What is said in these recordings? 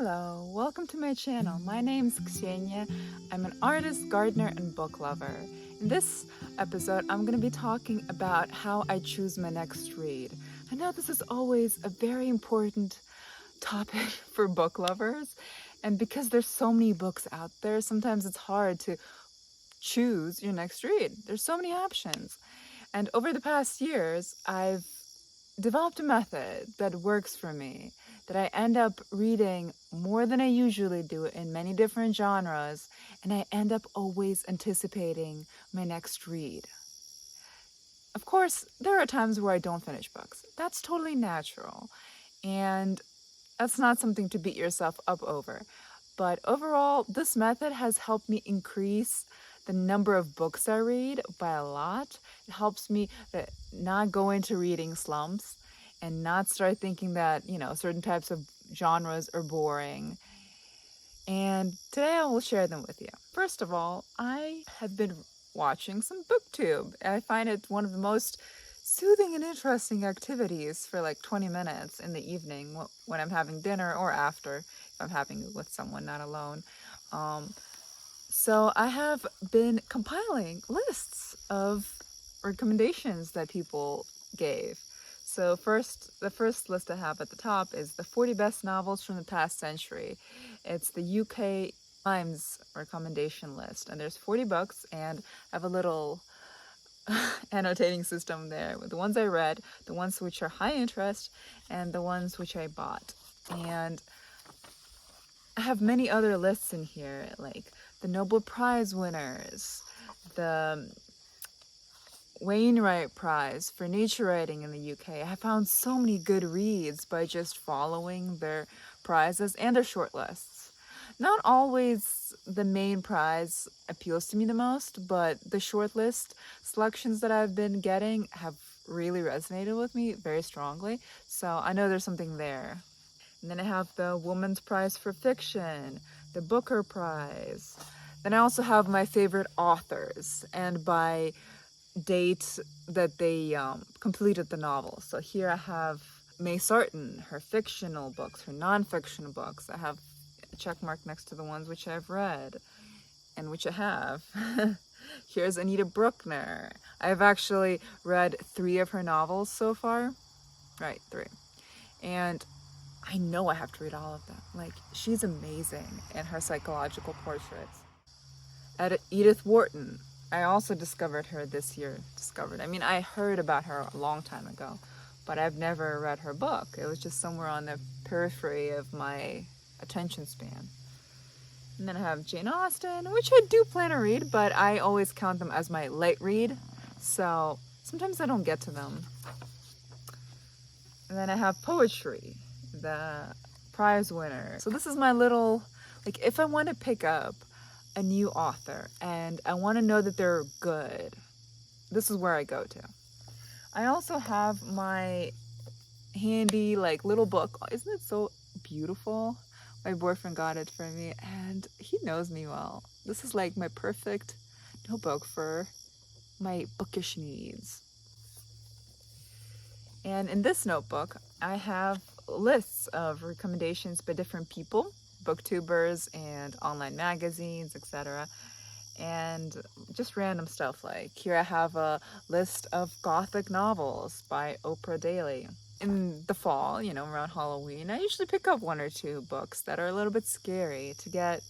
Hello, welcome to my channel. My name's Ksenia. I'm an artist, gardener, and book lover. In this episode, I'm going to be talking about how I choose my next read. I know this is always a very important topic for book lovers, and because there's so many books out there, sometimes it's hard to choose your next read. There's so many options. And over the past years, I've developed a method that works for me, that I end up reading more than I usually do in many different genres, and I end up always anticipating my next read. Of course, there are times where I don't finish books. That's totally natural, and that's not something to beat yourself up over. But overall, this method has helped me increase the number of books I read by a lot. It helps me not go into reading slumps and not start thinking that, certain types of genres are boring. And today I will share them with you. First of all, I have been watching some booktube. I find it one of the most soothing and interesting activities for like 20 minutes in the evening when I'm having dinner or after, if I'm having it with someone, not alone. So I have been compiling lists of recommendations that people gave. So the first list I have at the top is the 40 best novels from the past century. It's the UK Times recommendation list, and there's 40 books, and I have a little annotating system there with the ones I read, the ones which are high interest, and the ones which I bought. And I have many other lists in here, like the Nobel Prize winners, the Wainwright Prize for nature writing in the UK. I found so many good reads by just following their prizes and their short lists. Not always the main prize appeals to me the most, but the short list selections that I've been getting have really resonated with me very strongly. So I know there's something there. And then I have the Women's Prize for Fiction, the Booker Prize. Then I also have my favorite authors, and by date that they completed the novel. So here I have May Sarton, her fictional books, her non-fictional books. I have a check mark next to the ones which I've read and which I have. Here's Anita Bruckner. I've actually read 3 of her novels so far. Right, 3. And I know I have to read all of them. Like, she's amazing in her psychological portraits. Edith Wharton. I also discovered her this year. I heard about her a long time ago, but I've never read her book. It was just somewhere on the periphery of my attention span. And then I have Jane Austen, which I do plan to read, but I always count them as my late read, so sometimes I don't get to them. And then I have poetry, the prize winner. So this is my little, if I want to pick up a new author and I want to know that they're good, this is where I go to. I also have my handy little book. Isn't it so beautiful? My boyfriend got it for me and he knows me well. This is like my perfect notebook for my bookish needs. And in this notebook, I have lists of recommendations by different people, booktubers and online magazines, etc. And just random stuff, like here I have a list of gothic novels by Oprah Daly. In the fall, around Halloween, I usually pick up 1 or 2 books that are a little bit scary to get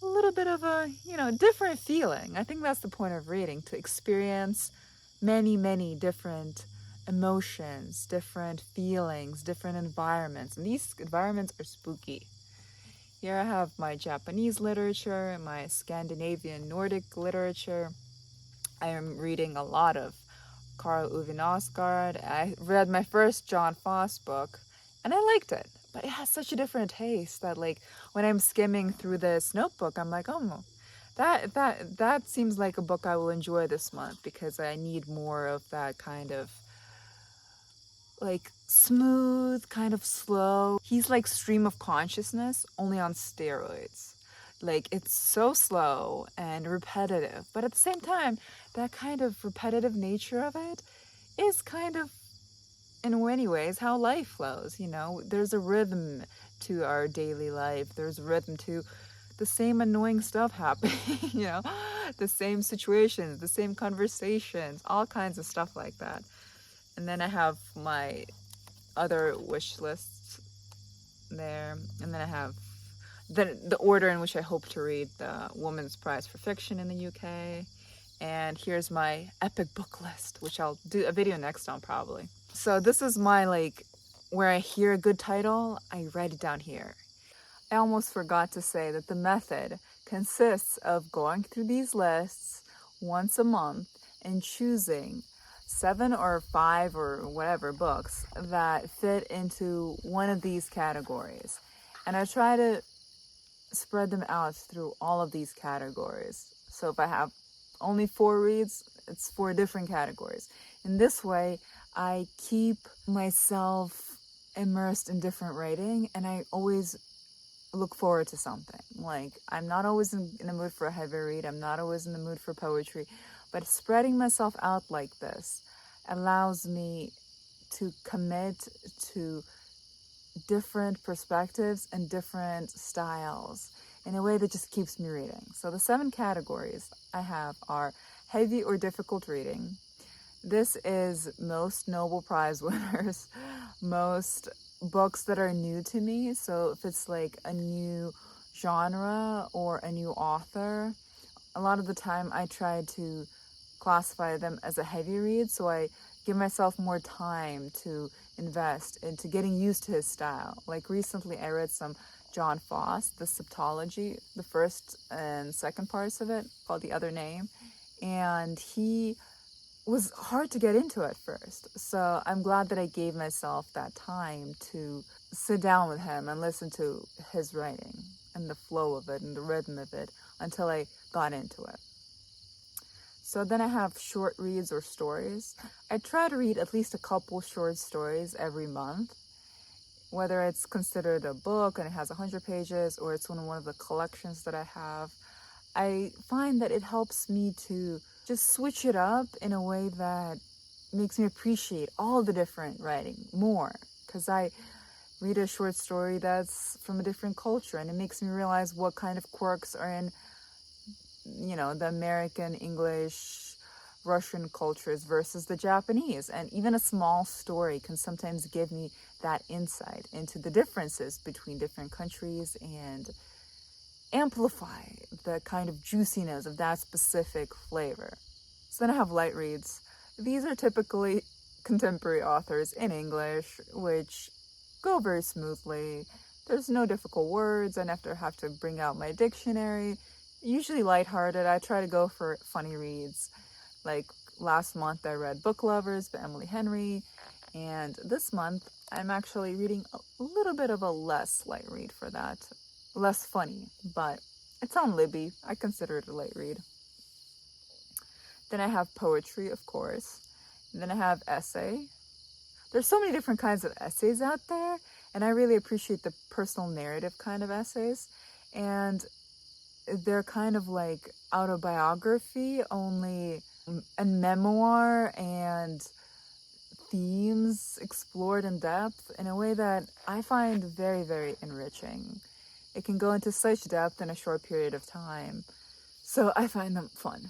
a little bit of a, different feeling. I think that's the point of reading, to experience many, many different emotions, different feelings, different environments. And these environments are spooky. Here I have my Japanese literature, my Scandinavian Nordic literature. I am reading a lot of Karl Ove Osgard. I read my first John Foss book and I liked it, but it has such a different taste that when I'm skimming through this notebook, I'm like, oh, that seems like a book I will enjoy this month, because I need more of that kind of smooth, kind of slow. He's like stream of consciousness, only on steroids. It's so slow and repetitive, but at the same time, that kind of repetitive nature of it is kind of, in many ways, how life flows. There's a rhythm to our daily life. There's rhythm to the same annoying stuff happening, you know, the same situations, the same conversations, all kinds of stuff like that. And then I have my other wish lists there. And then I have the order in which I hope to read the Woman's Prize for Fiction in the UK. And here's my epic book list, which I'll do a video next on probably. So this is my, like, where I hear a good title, I write it down here. I almost forgot to say that the method consists of going through these lists once a month and choosing 7 or 5 or whatever books that fit into one of these categories. And I try to spread them out through all of these categories. So if I have only 4 reads, it's 4 different categories. In this way, I keep myself immersed in different writing, and I always look forward to something. Like, I'm not always in the mood for a heavy read, I'm not always in the mood for poetry, but spreading myself out like this allows me to commit to different perspectives and different styles in a way that just keeps me reading. So the 7 categories I have are heavy or difficult reading. This is most Nobel Prize winners, most books that are new to me. So if it's like a new genre or a new author, a lot of the time I try to classify them as a heavy read, so I give myself more time to invest into getting used to his style. Like recently I read some John Foss, the Septology, the first and second parts of it, called The Other Name, and he was hard to get into at first. So I'm glad that I gave myself that time to sit down with him and listen to his writing and the flow of it and the rhythm of it until I got into it. So then I have short reads or stories. I try to read at least a couple short stories every month, whether it's considered a book and it has 100 pages or it's one of the collections that I have. I find that it helps me to just switch it up in a way that makes me appreciate all the different writing more, because I read a short story that's from a different culture and it makes me realize what kind of quirks are in, you know, the American, English, Russian cultures versus the Japanese. And even a small story can sometimes give me that insight into the differences between different countries and amplify the kind of juiciness of that specific flavor. So then I have light reads. These are typically contemporary authors in English, which go very smoothly. There's no difficult words. I never have to bring out my dictionary. Usually lighthearted. I try to go for funny reads. Like last month I read Book Lovers by Emily Henry, and this month I'm actually reading a little bit of a less light read for that. Less funny, but it's on Libby. I consider it a light read. Then I have poetry, of course. And then I have essay. There's so many different kinds of essays out there, and I really appreciate the personal narrative kind of essays. And they're kind of like autobiography, only a memoir and themes explored in depth in a way that I find very, very enriching. It can go into such depth in a short period of time. So I find them fun.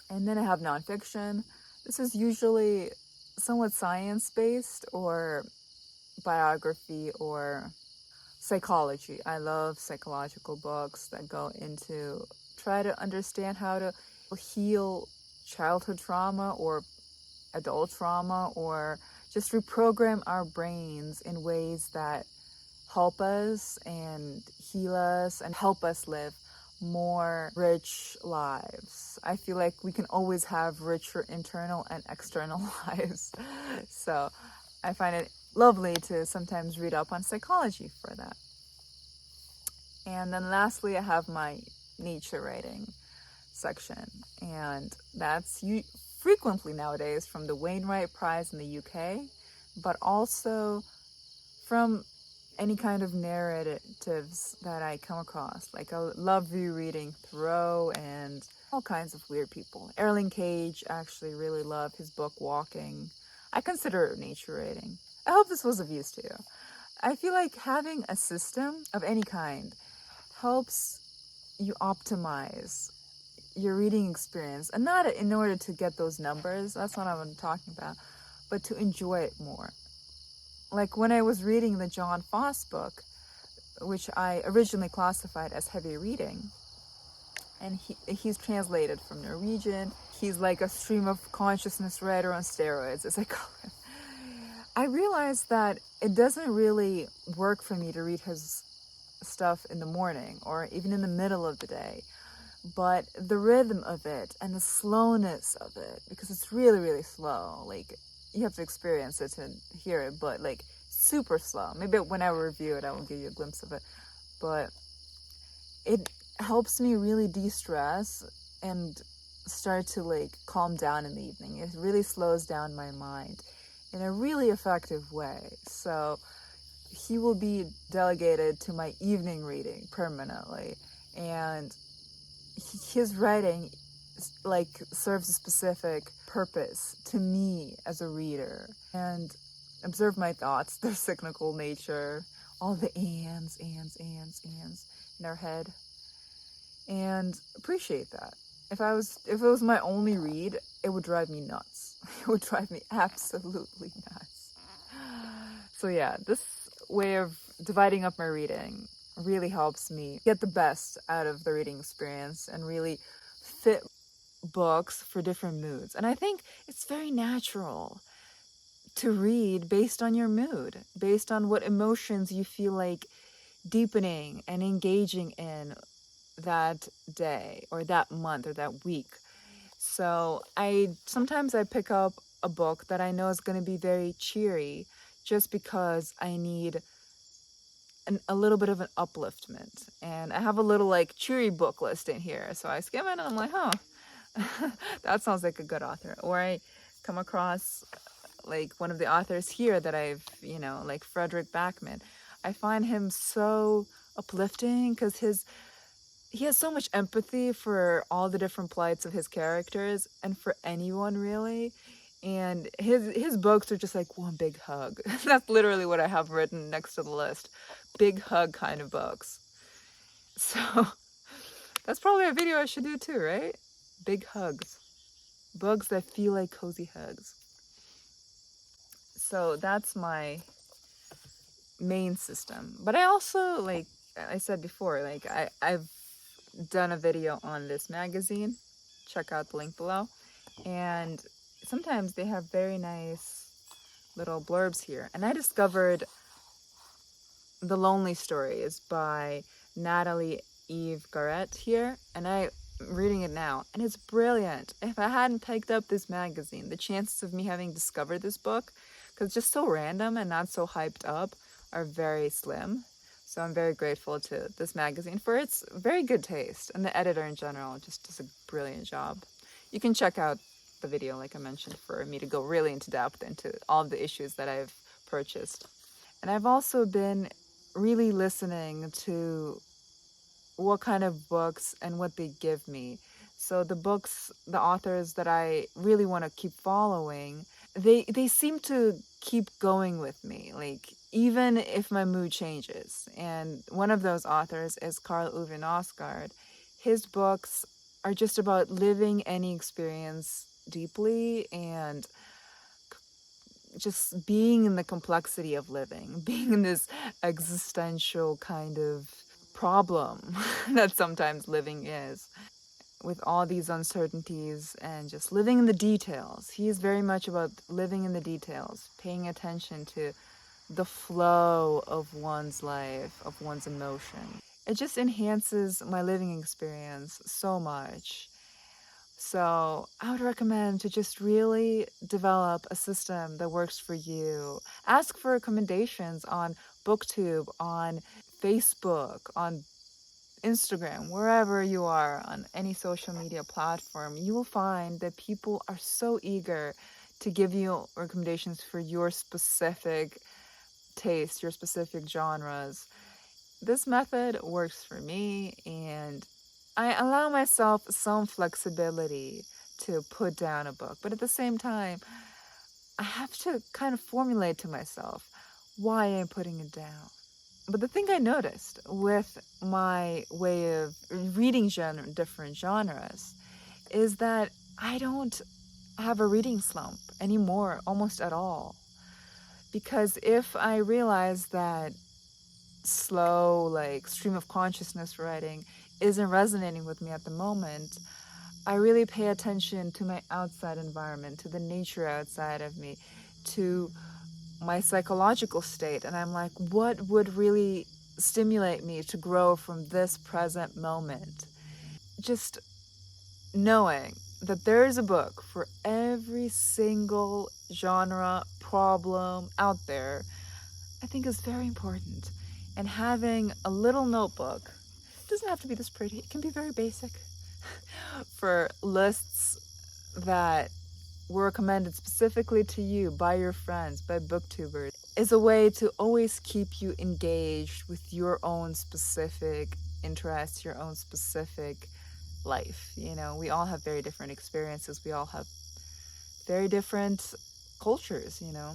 And then I have nonfiction. This is usually somewhat science-based or biography or psychology. I love psychological books that go into try to understand how to heal childhood trauma or adult trauma, or just reprogram our brains in ways that help us and heal us and help us live more rich lives. I feel like we can always have richer internal and external lives. So I find it lovely to sometimes read up on psychology for that. And then lastly, I have my nature writing section, and that's frequently nowadays from the Wainwright Prize in the UK, but also from any kind of narratives that I come across. Like, I love rereading Thoreau and all kinds of weird people. Erling Cage, actually really love his book Walking. I consider it nature writing. I hope this was of use to you. I feel like having a system of any kind helps you optimize your reading experience, and not in order to get those numbers, that's not what I'm talking about, but to enjoy it more. Like when I was reading the John Foss book, which I originally classified as heavy reading, and he's translated from Norwegian. He's like a stream of consciousness writer on steroids, as I call him. I realized that it doesn't really work for me to read his stuff in the morning or even in the middle of the day. But the rhythm of it and the slowness of it, because it's really, really slow. Like, you have to experience it to hear it, but like super slow. Maybe when I review it, I will give you a glimpse of it. But it helps me really de-stress and start to like calm down in the evening. It really slows down my mind in a really effective way. So he will be delegated to my evening reading permanently, and his writing like serves a specific purpose to me as a reader. And observe my thoughts, their cyclical nature, all the ands in our head, and appreciate that. If it was my only read, it would drive me nuts. It would drive me absolutely nuts. So yeah, this way of dividing up my reading really helps me get the best out of the reading experience and really fit books for different moods. And I think it's very natural to read based on your mood, based on what emotions you feel like deepening and engaging in that day or that month or that week. So sometimes I pick up a book that I know is going to be very cheery just because I need a little bit of an upliftment. And I have a little like cheery book list in here. So I skim it and I'm like, that sounds like a good author. Or I come across like one of the authors here that I've, like Frederick Backman. I find him so uplifting because he has so much empathy for all the different plights of his characters and for anyone really. And his books are just like one big hug. That's literally what I have written next to the list. Big hug kind of books. So that's probably a video I should do too, right? Big hugs. Books that feel like cozy hugs. So that's my main system. But I also, like I said before, like I've done a video on this magazine. Check out the link below. And sometimes they have very nice little blurbs here. And I discovered The Lonely Stories by Natalie Eve Garrett here. And I'm reading it now. And it's brilliant. If I hadn't picked up this magazine, the chances of me having discovered this book, because it's just so random and not so hyped up, are very slim. So I'm very grateful to this magazine for its very good taste. And the editor in general just does a brilliant job. You can check out the video, like I mentioned, for me to go really into depth into all of the issues that I've purchased. And I've also been really listening to what kind of books and what they give me. So the books, the authors that I really want to keep following, they seem to keep going with me, like even if my mood changes. And one of those authors is Karl Ove Osgard. His books are just about living any experience deeply and just being in the complexity of living, being in this existential kind of problem that sometimes living is, with all these uncertainties and just living in the details. He is very much about living in the details, paying attention to the flow of one's life, of one's emotion. It just enhances my living experience so much. So I would recommend to just really develop a system that works for you. Ask for recommendations on BookTube, on Facebook, on Instagram, wherever you are on any social media platform. You will find that people are so eager to give you recommendations for your specific taste, your specific genres. This method works for me, and I allow myself some flexibility to put down a book, but at the same time, I have to kind of formulate to myself, why I'm putting it down. But the thing I noticed with my way of reading different genres is that I don't have a reading slump anymore, almost at all. Because if I realize that slow, like stream of consciousness writing isn't resonating with me at the moment, I really pay attention to my outside environment, to the nature outside of me, to my psychological state. And I'm like, what would really stimulate me to grow from this present moment? Just knowing that there is a book for every single genre, problem out there, I think is very important. And having a little notebook, it doesn't have to be this pretty, it can be very basic, for lists that were recommended specifically to you by your friends, by booktubers, is a way to always keep you engaged with your own specific interests, your own specific life. You know, we all have very different experiences. We all have very different cultures, you know.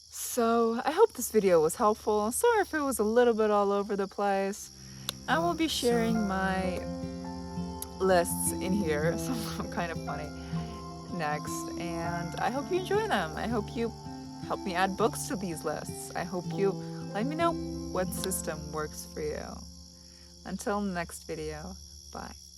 So I hope this video was helpful. Sorry if it was a little bit all over the place. I will be sharing my lists in here, some kind of funny, next, and I hope you enjoy them. I hope you help me add books to these lists. I hope you let me know what system works for you. Until next video, bye.